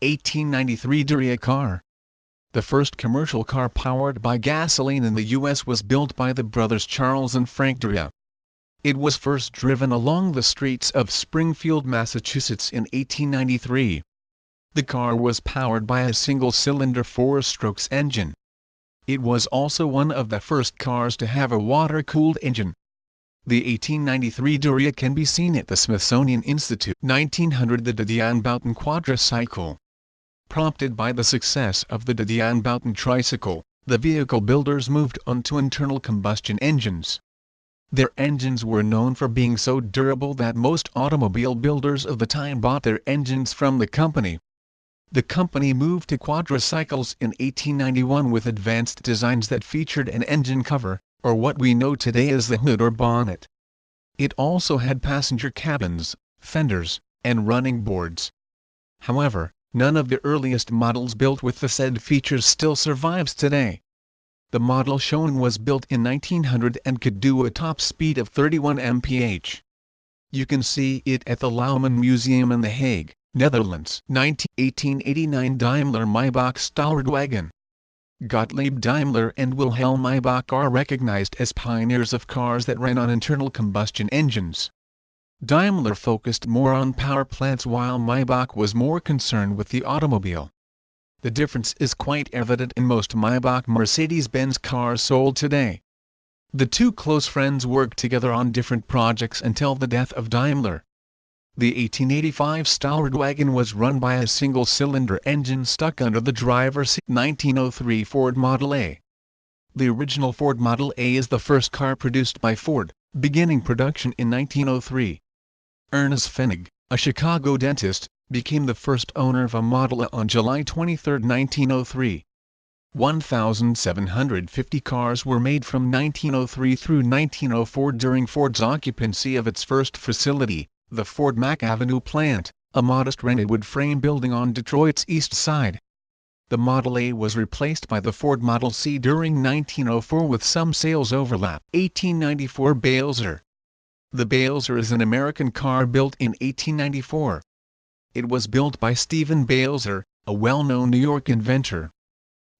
1893 Duria car. The first commercial car powered by gasoline in the U.S. was built by the brothers Charles and Frank Duria. It was first driven along the streets of Springfield, Massachusetts in 1893. The car was powered by a single-cylinder 4-stroke engine. It was also one of the first cars to have a water-cooled engine. The 1893 Duria can be seen at the Smithsonian Institute. 1900 The Didion-Boughton quadricycle. Prompted by the success of the Didion-Boughton tricycle, the vehicle builders moved on to internal combustion engines. Their engines were known for being so durable that most automobile builders of the time bought their engines from the company. The company moved to quadricycles in 1891 with advanced designs that featured an engine cover, or what we know today as the hood or bonnet. It also had passenger cabins, fenders, and running boards. However, none of the earliest models built with the said features still survives today. The model shown was built in 1900 and could do a top speed of 31 mph. You can see it at the Lauwman Museum in The Hague, Netherlands. 1889 Daimler-Maybach Stahlradwagen. Gottlieb Daimler and Wilhelm Maybach are recognized as pioneers of cars that ran on internal combustion engines. Daimler focused more on power plants while Maybach was more concerned with the automobile. The difference is quite evident in most Maybach Mercedes-Benz cars sold today. The two close friends worked together on different projects until the death of Daimler. The 1885 Stahlradwagen was run by a single-cylinder engine stuck under the driver's seat. 1903 Ford Model A. The original Ford Model A is the first car produced by Ford, beginning production in 1903. Ernest Pfennig, a Chicago dentist, became the first owner of a Model A on July 23, 1903. 1,750 cars were made from 1903 through 1904 during Ford's occupancy of its first facility, the Ford Mack Avenue plant, a modest rented wood frame building on Detroit's east side. The Model A was replaced by the Ford Model C during 1904 with some sales overlap. 1894 Balzer. The Balzer is an American car built in 1894. It was built by Stephen Balzer, a well-known New York inventor.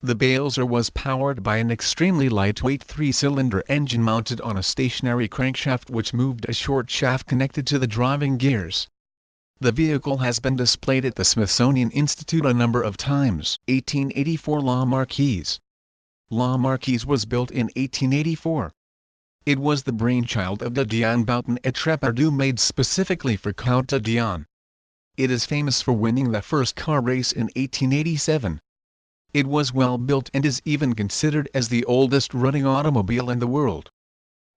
The Balzer was powered by an extremely lightweight 3-cylinder engine mounted on a stationary crankshaft which moved a short shaft connected to the driving gears. The vehicle has been displayed at the Smithsonian Institute a number of times. 1884 La Marquise. La Marquise was built in 1884. It was the brainchild of Didion-Boughton, a Trepardeux made specifically for Count Didion. It is famous for winning the first car race in 1887. It was well built and is even considered as the oldest running automobile in the world.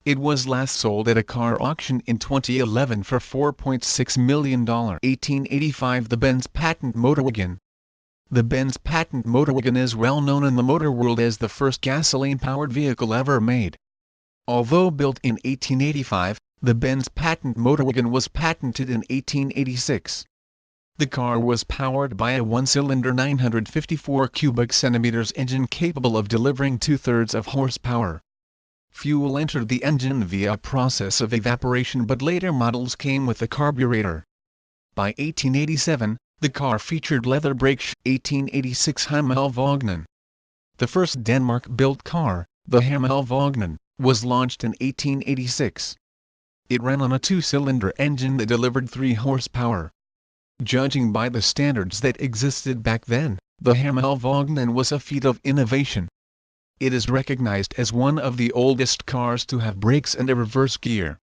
It was last sold at a car auction in 2011 for $4.6 million. 1885 The Benz Patent Motorwagen. The Benz Patent Motorwagen is well known in the motor world as the first gasoline-powered vehicle ever made. Although built in 1885, the Benz Patent Motorwagen was patented in 1886. The car was powered by a 1-cylinder 954 cubic centimeters engine capable of delivering 2/3 of horsepower. Fuel entered the engine via a process of evaporation, but later models came with a carburetor. By 1887, the car featured leather brakes. 1886 Hammel-Vognen. The first Denmark-built car, the Hammel-Vognen, was launched in 1886. It ran on a 2-cylinder engine that delivered 3 horsepower. Judging by the standards that existed back then, the Hammel-Vognen was a feat of innovation. It is recognized as one of the oldest cars to have brakes and a reverse gear.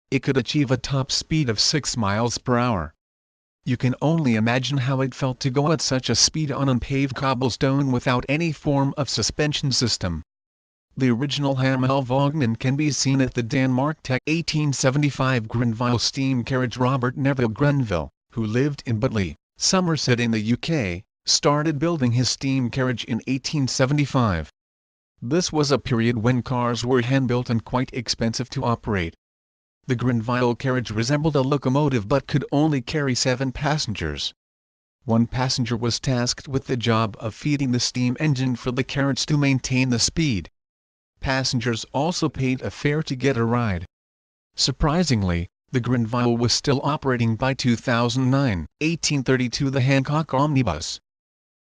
It could achieve a top speed of 6 miles per hour. You can only imagine how it felt to go at such a speed on unpaved cobblestone without any form of suspension system. The original Hammel-Vognen can be seen at the Danmark Tech. 1875 Grenville steam carriage. Robert Neville Grenville, who lived in Butley, Somerset in the UK, started building his steam carriage in 1875. This was a period when cars were hand-built and quite expensive to operate. The Grenville carriage resembled a locomotive but could only carry 7 passengers. One passenger was tasked with the job of feeding the steam engine for the carriage to maintain the speed. Passengers also paid a fare to get a ride. Surprisingly, The Grenville was still operating by 2009. 1832 The Hancock Omnibus.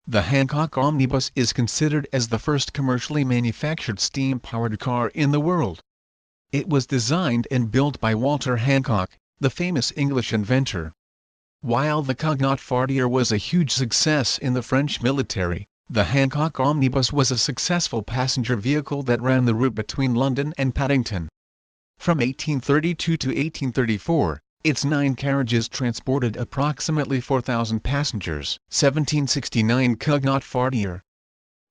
The Hancock Omnibus is considered as the first commercially manufactured steam-powered car in the world. It was designed and built by Walter Hancock, the famous English inventor. While the Cugnot Fardier was a huge success in the French military, the Hancock Omnibus was a successful passenger vehicle that ran the route between London and Paddington. From 1832 to 1834, its 9 carriages transported approximately 4,000 passengers. 1769 Cugnot Fardier.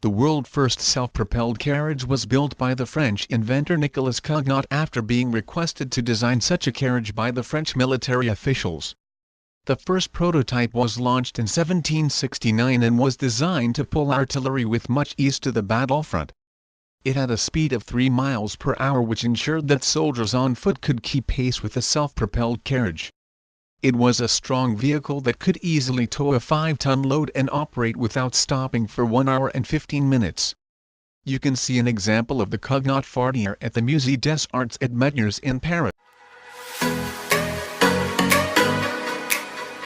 The world's first self-propelled carriage was built by the French inventor Nicolas Cugnot after being requested to design such a carriage by the French military officials. The first prototype was launched in 1769 and was designed to pull artillery with much ease to the battlefront. It had a speed of 3 miles per hour, which ensured that soldiers on foot could keep pace with a self-propelled carriage. It was a strong vehicle that could easily tow a 5-ton load and operate without stopping for 1 hour and 15 minutes. You can see an example of the Cugnot Fardier at the Musée des Arts at Metternich in Paris.